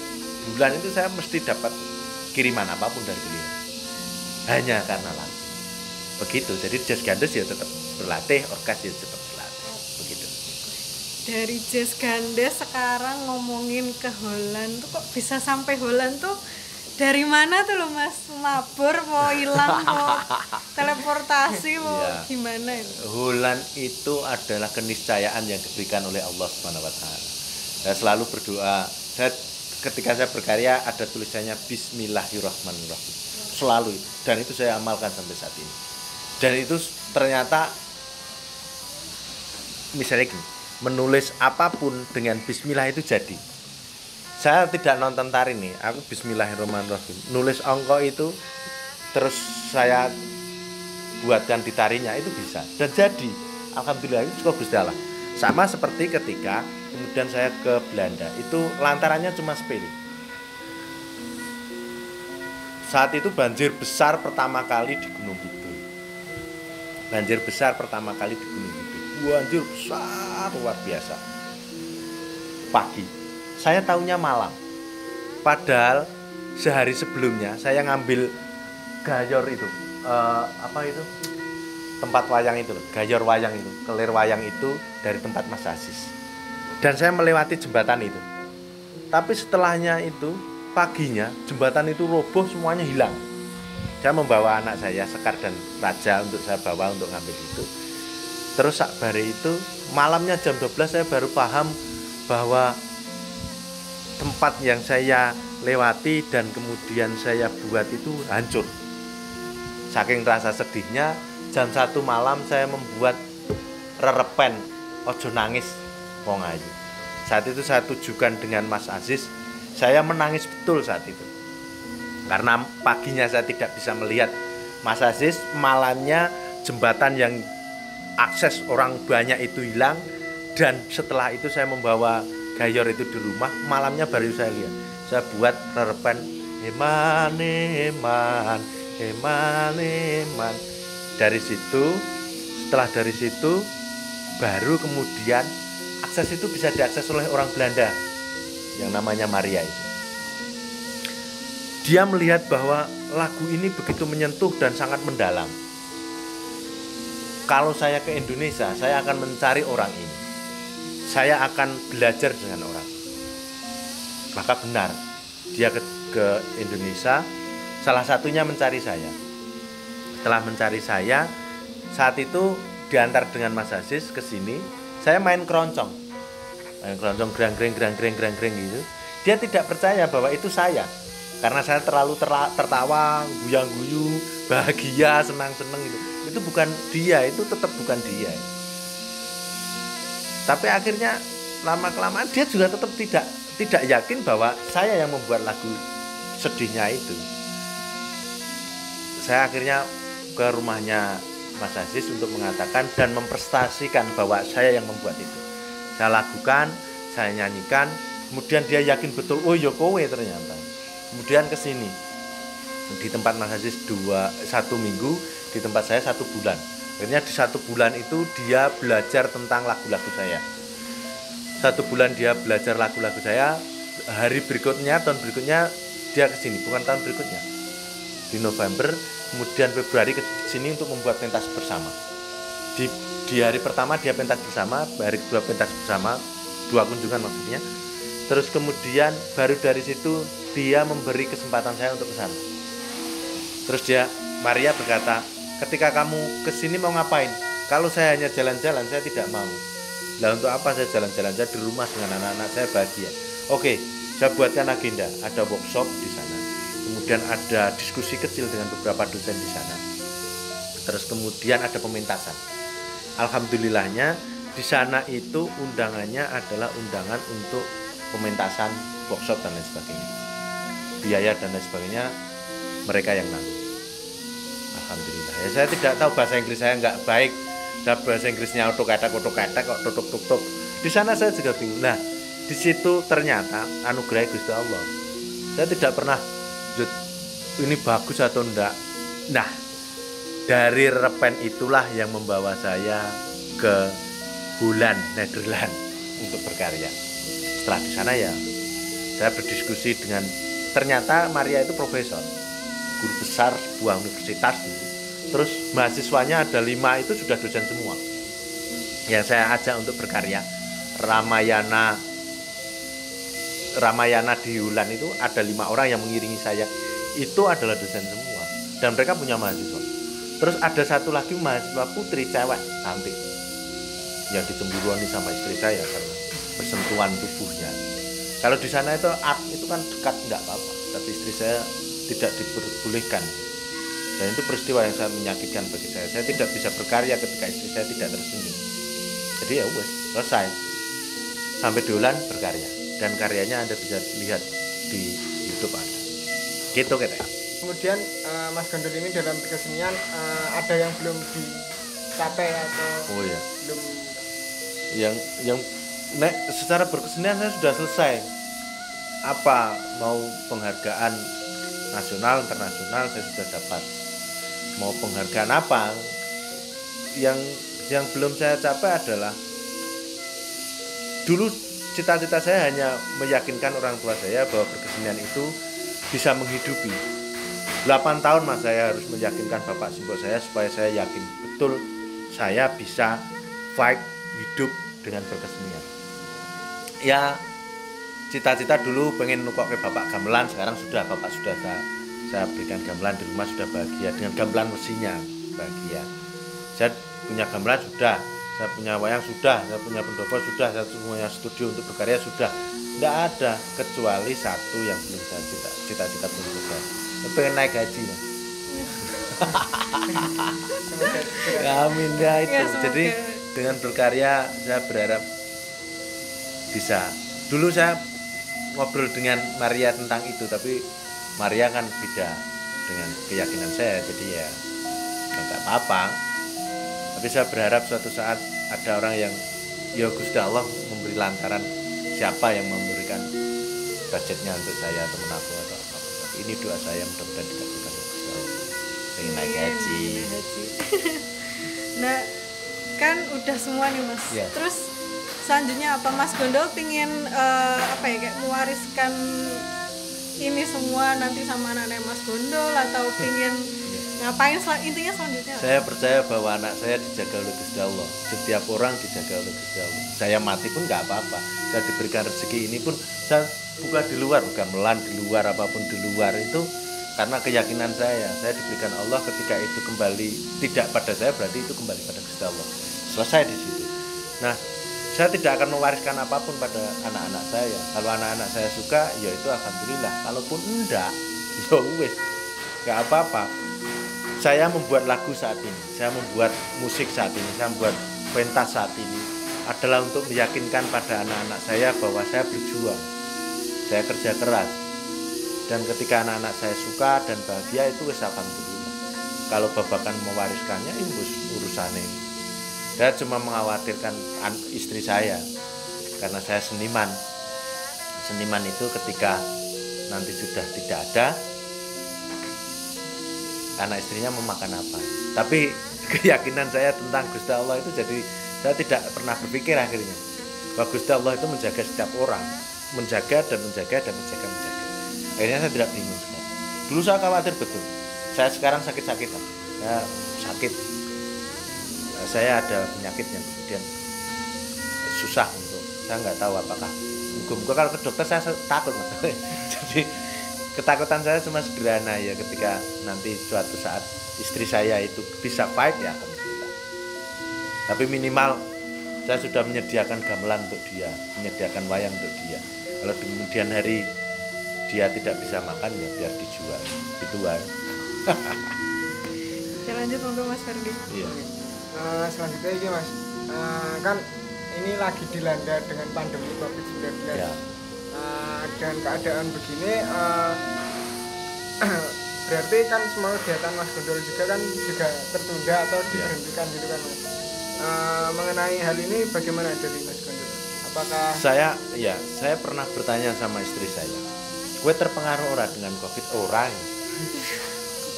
bulan itu saya mesti dapat kiriman apapun dari beliau. Hanya karena lagu. Begitu, jadi Jazz Gandes ya tetap berlatih, orkes ya tetap berlatih. Begitu. Dari Jazz Gandes sekarang ngomongin ke Holland tuh kok bisa sampai Holland tuh dari mana tuh lo Mas? Mabur, mau hilang, mau teleportasi, mau gimana itu? Holland itu adalah keniscayaan yang diberikan oleh Allah SWT. Saya selalu berdoa. Ketika saya berkarya ada tulisannya Bismillahirrahmanirrahim. Selalu itu. Dan itu saya amalkan sampai saat ini. Dan itu ternyata misalnya gini, menulis apapun dengan bismillah itu jadi. Saya tidak nonton tari nih, aku bismillahirrahmanirrahim. Nulis angka itu terus saya buatkan di tarinya itu bisa. Dan jadi, alhamdulillah itu cukup Gusti Allah. Sama seperti ketika kemudian saya ke Belanda, itu lantarannya cuma sepele. Saat itu banjir besar pertama kali di Gunung Kidul. Banjir besar pertama kali di Gunung Kidul. Banjir besar luar biasa. Pagi. Saya tahunya malam. Padahal sehari sebelumnya saya ngambil gayor itu. Tempat wayang itu loh, gayor wayang itu, kelir wayang itu dari tempat Mas Aziz. Dan saya melewati jembatan itu. Tapi setelahnya itu, paginya jembatan itu roboh, semuanya hilang. Saya membawa anak saya, Sekar dan Raja, untuk saya bawa untuk ngambil itu. Terus sakbare itu, malamnya jam 12 saya baru paham bahwa tempat yang saya lewati dan kemudian saya buat itu hancur. Saking rasa sedihnya, jam 1 malam saya membuat rerepen Ojo Nangis Wong Ayu. Saat itu saya tujukan dengan Mas Aziz. Saya menangis betul saat itu. Karena paginya saya tidak bisa melihat Mas Aziz, malamnya jembatan yang akses orang banyak itu hilang. Dan setelah itu saya membawa gayor itu di rumah, malamnya baru saya lihat. Saya buat rerepen Eman, Eman, Eman, Eman. Dari situ, setelah dari situ, baru kemudian akses itu bisa diakses oleh orang Belanda yang namanya Maria itu. Dia melihat bahwa lagu ini begitu menyentuh dan sangat mendalam. Kalau saya ke Indonesia, saya akan mencari orang ini. Saya akan belajar dengan orang. Maka benar, dia ke Indonesia, salah satunya mencari saya. Setelah mencari saya, saat itu diantar dengan Mas Aziz ke sini, saya main keroncong. Main keroncong gerang-gereng gitu. Dia tidak percaya bahwa itu saya. Karena saya terlalu tertawa, guyang-guyu, bahagia, senang-senang gitu. Itu bukan dia, itu tetap bukan dia. Tapi akhirnya lama-kelamaan dia juga tetap tidak yakin bahwa saya yang membuat lagu sedihnya itu. Saya akhirnya ke rumahnya Mas Aziz untuk mengatakan dan memprestasikan bahwa saya yang membuat itu. Saya lakukan, saya nyanyikan, kemudian dia yakin betul, oh ya kowe ternyata. Kemudian ke sini di tempat Mas Aziz 1 minggu, di tempat saya 1 bulan. Akhirnya di 1 bulan itu dia belajar tentang lagu-lagu saya. 1 bulan dia belajar lagu-lagu saya. Hari berikutnya, tahun berikutnya dia ke sini, bukan tahun berikutnya. Di November, kemudian Februari ke sini untuk membuat pentas bersama. Di hari pertama dia pentas bersama, hari kedua pentas bersama, 2 kunjungan maksudnya. Terus kemudian baru dari situ dia memberi kesempatan saya untuk ke sana. Terus Maria berkata, ketika kamu ke sini mau ngapain? Kalau saya hanya jalan-jalan, saya tidak mau. Nah, untuk apa saya jalan-jalan? Saya di rumah dengan anak-anak saya bahagia. Oke, saya buatkan agenda, ada workshop di sana. Kemudian ada diskusi kecil dengan beberapa dosen di sana. Terus kemudian ada pementasan. Alhamdulillahnya di sana itu undangannya adalah undangan untuk pementasan, workshop dan lain sebagainya. Biaya dan lain sebagainya mereka yang nanggung. Alhamdulillah. Ya, saya tidak tahu, bahasa Inggris saya nggak baik. Saya bahasa Inggrisnya otok-atak kok tutuk. Di sana saya juga bingung. Nah, di situ ternyata anugerah Gusti Allah. Saya tidak pernah ini bagus atau enggak. Nah, dari repen itulah yang membawa saya ke Holland, Nederland untuk berkarya. Setelah di sana ya saya berdiskusi dengan, ternyata Maria itu profesor, guru besar sebuah universitas dulu. Terus mahasiswanya ada 5 itu sudah dosen semua. Yang saya ajak untuk berkarya Ramayana di Holland itu ada 5 orang yang mengiringi saya. Itu adalah dosen semua dan mereka punya mahasiswa. Terus ada satu lagi mahasiswa putri cewek cantik yang dicemburuani sama istri saya karena bersentuhan tubuhnya. Kalau di sana itu art itu kan dekat enggak apa-apa, tapi istri saya tidak diperbolehkan. Dan itu peristiwa yang sangat menyakitkan bagi saya. Saya tidak bisa berkarya ketika istri saya tidak tersenyum. Jadi ya wes, selesai. Sampai di Holland berkarya, dan karyanya Anda bisa lihat di YouTube Anda. Gitu katanya. Kemudian Mas Gondol ini dalam kesenian ada yang belum dicapai atau Oh ya. belum Yang secara berkesenian saya sudah selesai. Apa mau penghargaan nasional, internasional saya sudah dapat. Mau penghargaan apa? Yang belum saya capai adalah dulu cita-cita saya hanya meyakinkan orang tua saya bahwa berkesenian itu bisa menghidupi. 8 tahun mas saya harus meyakinkan bapak simbol saya supaya saya yakin betul saya bisa fight hidup dengan berkesenian. Ya cita-cita dulu pengen nukok ke bapak gamelan, sekarang sudah bapak sudah saya berikan gamelan di rumah, sudah bahagia dengan gamelan mesinnya, bahagia. Saya punya gamelan sudah, saya punya wayang sudah, saya punya pendopo sudah, saya punya studio untuk berkarya sudah. Tidak ada kecuali satu yang belum saya cita-cita belum selesai. Saya pengen naik gaji mas. Amin ya itu. Ya, jadi dengan berkarya saya berharap bisa. Dulu saya ngobrol dengan Maria tentang itu, tapi Maria kan beda dengan keyakinan saya, jadi ya nggak apa-apa. Tapi saya berharap suatu saat ada orang yang ya Gusti Allah memberi lantaran, siapa yang memberikan budgetnya untuk saya atau menabung atau apa. Ini doa saya, mudah-mudahan dikabulkan Gusti Allah. Pengen naik gaji. Nah kan udah semua nih mas Ya. Terus selanjutnya apa Mas Gondol pingin kayak mewariskan ini semua nanti sama anak-anak Mas Gondol, atau pingin ngapain intinya selanjutnya? Saya percaya bahwa anak saya dijaga oleh Gusti Allah. Setiap orang dijaga oleh Gusti Allah. Saya mati pun nggak apa-apa. Saya diberikan rezeki ini pun saya bukan di luar, bukan melan di luar, apapun di luar itu karena keyakinan saya diberikan Allah. Ketika itu kembali tidak pada saya, berarti itu kembali pada Gusti Allah. Selesai di situ. Nah, saya tidak akan mewariskan apapun pada anak-anak saya. Kalau anak-anak saya suka, ya itu alhamdulillah. Kalaupun enggak, ya wis, nggak apa-apa. Saya membuat lagu saat ini, saya membuat musik saat ini, saya membuat pentas saat ini adalah untuk meyakinkan pada anak-anak saya bahwa saya berjuang, saya kerja keras, dan ketika anak-anak saya suka dan bahagia itu wis alhamdulillah. Kalau babakan mewariskannya itu urusannya. Saya cuma mengkhawatirkan istri saya karena saya seniman. Seniman itu ketika nanti sudah tidak ada, anak istrinya memakan apa. Tapi keyakinan saya tentang Gusti Allah itu, jadi saya tidak pernah berpikir akhirnya bahwa Gusti Allah itu menjaga setiap orang, menjaga. Akhirnya saya tidak bingung sekarang. Dulu saya khawatir betul. Saya sekarang sakit-sakitan. Saya sakit. Saya ada penyakit yang kemudian susah untuk, saya nggak tahu apakah. Muka-muka kalau ke dokter saya takut. Jadi ketakutan saya cuma sederhana ya, ketika nanti suatu saat istri saya itu bisa fight ya alhamdulillah. Tapi minimal saya sudah menyediakan gamelan untuk dia, menyediakan wayang untuk dia. Kalau di kemudian hari dia tidak bisa makan, ya biar dijual. Itu aja. Ya, lanjut untuk Mas Ferdi. Iya. Selanjutnya ini Mas, kan ini lagi dilanda dengan pandemi COVID-19. Ya. Dan keadaan begini, berarti kan semua kegiatan Mas Gondol juga kan juga tertunda atau diberhentikan gitu kan Mas. Mengenai hal ini bagaimana dari Mas Gondol? Apakah Saya pernah bertanya sama istri saya, gue terpengaruh ora dengan COVID? Ora.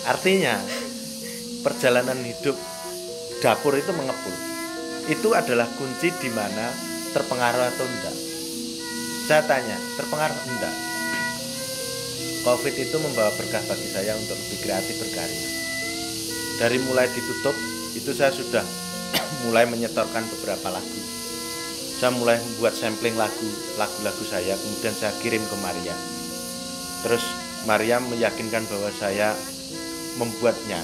Artinya perjalanan hidup dapur itu mengepul. Itu adalah kunci di mana terpengaruh atau enggak. Saya tanya, terpengaruh enggak? COVID itu membawa berkah bagi saya untuk lebih kreatif berkarya. Dari mulai ditutup, itu saya sudah mulai menyetorkan beberapa lagu. Saya mulai membuat sampling lagu-lagu saya, kemudian saya kirim ke Maria. Terus Maria meyakinkan bahwa saya membuatnya.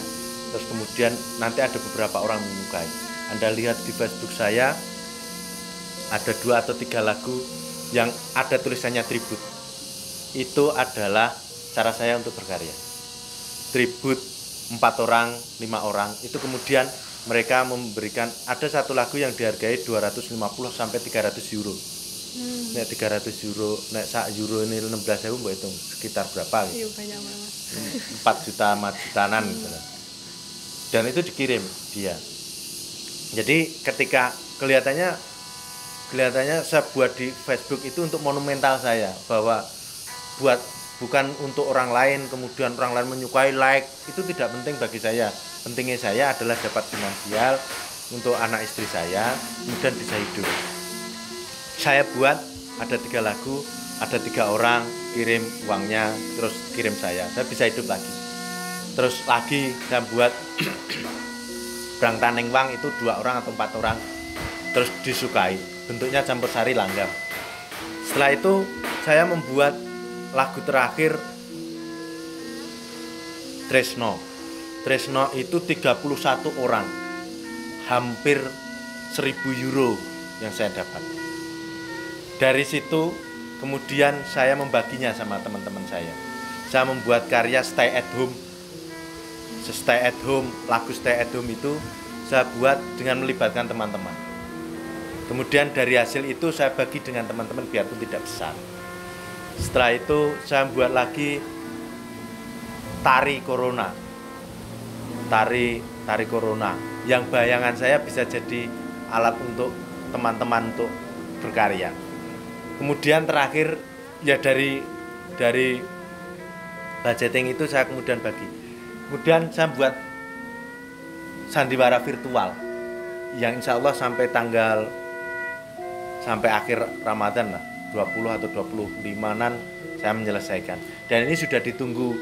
Terus kemudian nanti ada beberapa orang menyukai. Anda lihat di Facebook saya, ada 2 atau 3 lagu yang ada tulisannya tribut. Itu adalah cara saya untuk berkarya. Tribut 4 orang, 5 orang. Itu kemudian mereka memberikan, ada satu lagu yang dihargai 250 sampai 300 euro. Nek 300 euro, nek sak euro ini 16.000, mbak hitung sekitar berapa gitu? Iya, banyak banget. 4 juta, 5 jutaan gitu. Dan itu dikirim dia. Jadi ketika kelihatannya saya buat di Facebook itu untuk monumental saya, bahwa bukan untuk orang lain, kemudian orang lain menyukai, like, itu tidak penting bagi saya. Pentingnya saya adalah dapat finansial untuk anak istri saya, kemudian bisa hidup. Saya buat ada 3 lagu, ada 3 orang kirim uangnya, terus kirim saya bisa hidup lagi. Terus lagi saya buat Brang Taneng Wang, itu 2 orang atau 4 orang, terus disukai, bentuknya campur sari langgam. Setelah itu saya membuat lagu terakhir Tresno itu 31 orang, hampir 1.000 euro yang saya dapat. Dari situ kemudian saya membaginya sama teman-teman saya. Saya membuat karya Stay at Home. Lagu Stay at Home itu saya buat dengan melibatkan teman-teman. Kemudian dari hasil itu saya bagi dengan teman-teman biarpun tidak besar. Setelah itu saya buat lagi Tari Corona yang bayangan saya bisa jadi alat untuk teman-teman untuk berkarya. Kemudian terakhir ya dari budgeting itu saya kemudian bagi. Kemudian saya buat sandiwara virtual yang insya Allah sampai akhir Ramadan lah, 20 atau 25-an saya menyelesaikan. Dan ini sudah ditunggu,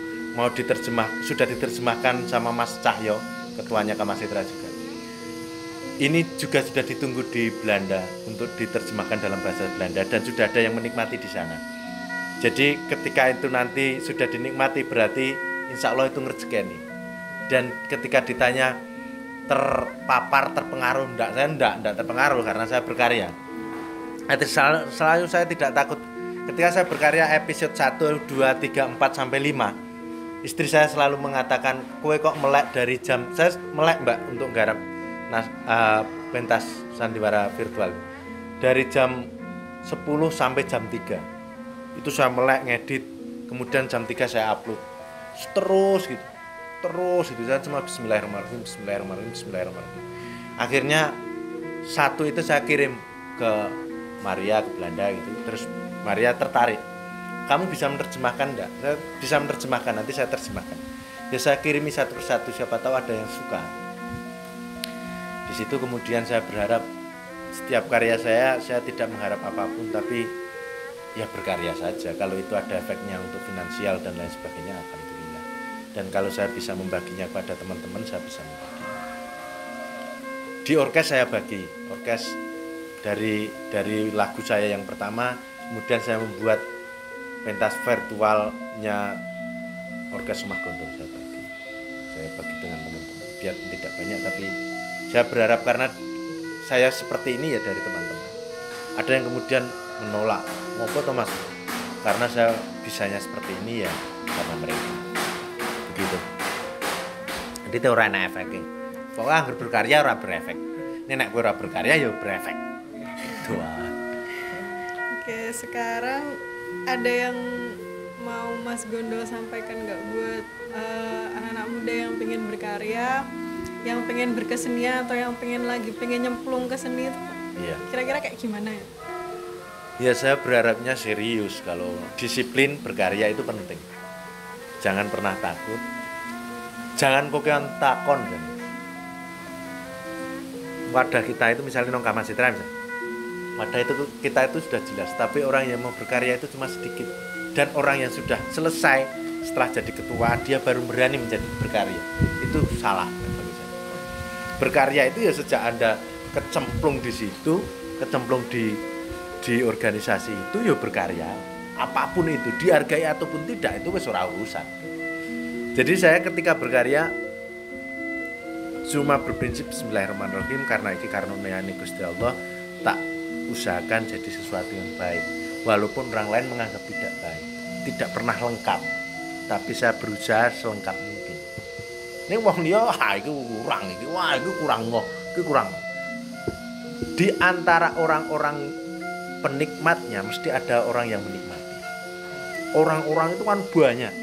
sudah diterjemahkan sama Mas Cahyo, ketuanya Kamasetra juga. Ini juga sudah ditunggu di Belanda untuk diterjemahkan dalam bahasa Belanda, dan sudah ada yang menikmati di sana. Jadi ketika itu nanti sudah dinikmati, berarti insya Allah itu ngerjekeni. Dan ketika ditanya terpengaruh enggak, saya enggak terpengaruh karena saya berkarya. Selalu saya tidak takut. Ketika saya berkarya episode 1, 2, 3, 4 sampai 5, istri saya selalu mengatakan, "Kowe kok melek dari jam?" Saya melek, Mbak, untuk garap pentas sandiwara virtual. Dari jam 10 sampai jam 3. Itu saya melek, ngedit, kemudian jam 3 saya upload. Terus gitu. Saya cuma bismillahirrahmanirrahim. Akhirnya satu itu saya kirim ke Maria, ke Belanda gitu. Terus Maria tertarik. "Kamu bisa menerjemahkan enggak?" "Saya bisa menerjemahkan, nanti saya terjemahkan." Ya saya kirimi satu persatu, siapa tahu ada yang suka. Di situ kemudian saya berharap setiap karya saya tidak mengharap apapun, tapi ya berkarya saja. Kalau itu ada efeknya untuk finansial dan lain sebagainya, alhamdulillah. Dan kalau saya bisa membaginya kepada teman-teman, saya bisa membagi. Di orkes saya bagi, orkes dari lagu saya yang pertama, kemudian saya membuat pentas virtualnya orkes Rumah Gondol, saya bagi dengan teman-teman. Biar tidak banyak, tapi saya berharap karena saya seperti ini ya dari teman-teman. Ada yang kemudian menolak, ngopo to Mas? Karena saya bisanya seperti ini ya karena mereka. Begitu. Jadi itu ora ana efeke. Pokoke anggar berkarya ora berefek. Nek kowe ora berkarya ya berefek. Gitu. Oke, sekarang ada yang mau Mas Gondo sampaikan nggak buat anak-anak muda yang pengen berkarya, yang pengen berkesenian atau yang pengen nyemplung ke seni itu? Iya. Kira-kira kayak gimana ya? Ya saya berharapnya serius kalau disiplin berkarya itu penting. Jangan pernah takut. Jangan pokoke takon kan. Wadah kita itu misalnya nong Kamar Citra misalnya. Wadah itu kita itu sudah jelas, tapi orang yang mau berkarya itu cuma sedikit. Dan orang yang sudah selesai setelah jadi ketua dia baru berani menjadi berkarya. Itu salah bagi saya. Berkarya itu ya sejak Anda kecemplung di situ, kecemplung di organisasi itu ya berkarya. Apapun itu, dihargai ataupun tidak itu wis ora urusan. Jadi saya ketika berkarya cuma berprinsip bismillahirrahmanirrahim karena iki karunia Gusti Allah, tak usahakan jadi sesuatu yang baik walaupun orang lain menganggap tidak baik. Tidak pernah lengkap, tapi saya berusaha selengkap mungkin. Ini wong liya iki kurang iki, wah iki kurang ngoh, iki kurang. Di antara orang-orang penikmatnya mesti ada orang yang menikmati. Orang-orang itu kan banyak.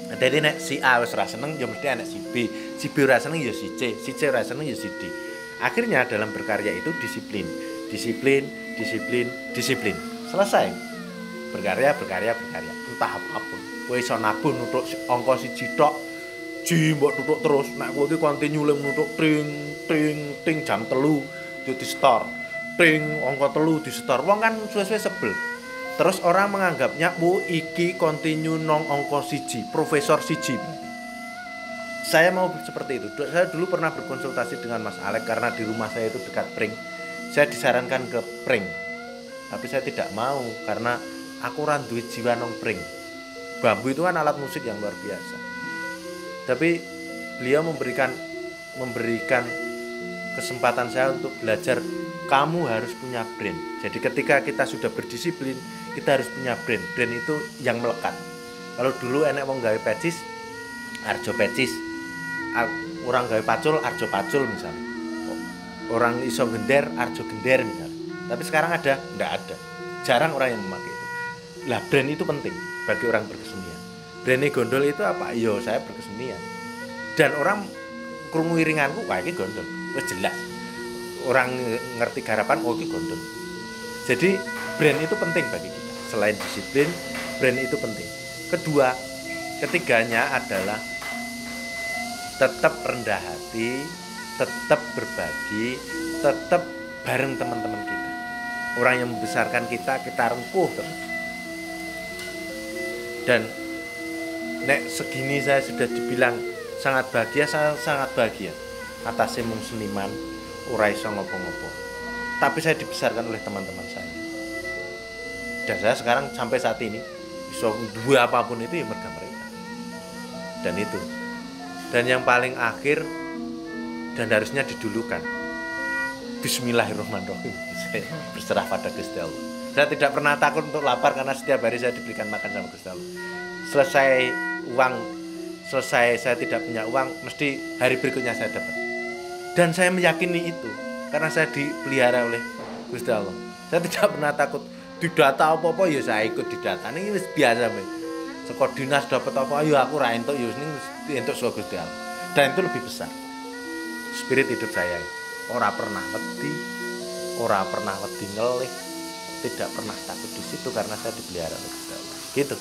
Jadi nek si A wis ora seneng ya mesti ana si B ora seneng ya si C ora seneng ya si D. Akhirnya dalam berkarya itu disiplin. Selesai. Berkarya. Entah apapun. Kowe iso nabuh nutuk angka 1 tok, mbok tutuk terus. Nek kowe iki kontinu nutuk ting jam 3 yo di store. Ting angka 3 di store. Wong kan suwe-suwe sebel. Terus orang menganggapnya iki kontinu nong angka 1, profesor 1. Saya mau seperti itu. Saya dulu pernah berkonsultasi dengan Mas Alek karena di rumah saya itu dekat Pring. Saya disarankan ke Pring. Tapi saya tidak mau karena aku ora duwe jiwa nong Pring. Bambu itu kan alat musik yang luar biasa. Tapi beliau memberikan kesempatan saya untuk belajar. Kamu harus punya brand. Jadi ketika kita sudah berdisiplin, kita harus punya brand. Brand itu yang melekat. Kalau dulu enek wong gawe pecis, Arjo pecis. Orang gawe pacul, Arjo pacul misalnya. Orang iso gender, Arjo gender misalnya. Tapi sekarang ada? Enggak ada. Jarang orang yang memakai itu. Lah brand itu penting bagi orang berkesenian. Brandnya Gondol itu apa? Yo saya berkesenian. Dan orang krungu iringanku, wah ini Gondol. Wes jelas. Orang ngerti garapan, oh ini Gondol. Jadi brand itu penting bagi kita. Selain disiplin, brand itu penting. Kedua, ketiganya adalah tetap rendah hati, tetap berbagi, tetap bareng teman-teman kita. Orang yang membesarkan kita rengkuh terus. Dan nek segini saya sudah dibilang sangat bahagia, sangat bahagia. Atasnya mung seniman, ora iso ngopo-ngopo. Tapi saya dibesarkan oleh teman-teman saya. Dan saya sekarang sampai saat ini bisa dua apapun itu ya mereka. Dan itu. Dan yang paling akhir dan harusnya didulukan. Bismillahirrahmanirrahim. Saya berserah pada Gusti Allah. Saya tidak pernah takut untuk lapar karena setiap hari saya diberikan makan sama Gusti Allah. Selesai saya tidak punya uang, mesti hari berikutnya saya dapat. Dan saya meyakini itu karena saya dipelihara oleh Gusti Allah. Saya tidak pernah takut didata apa-apa ya saya ikut didata. Ini wis biasa bae. Saka dinas dapat apa ya aku ra entuk ya ning entuk saka Gusti Allah. Dan itu lebih besar. Spirit hidup saya ora pernah wedi, ora pernah wedi ngelih, tidak pernah takut di situ karena saya dipelihara oleh Gusti Allah. Gitu.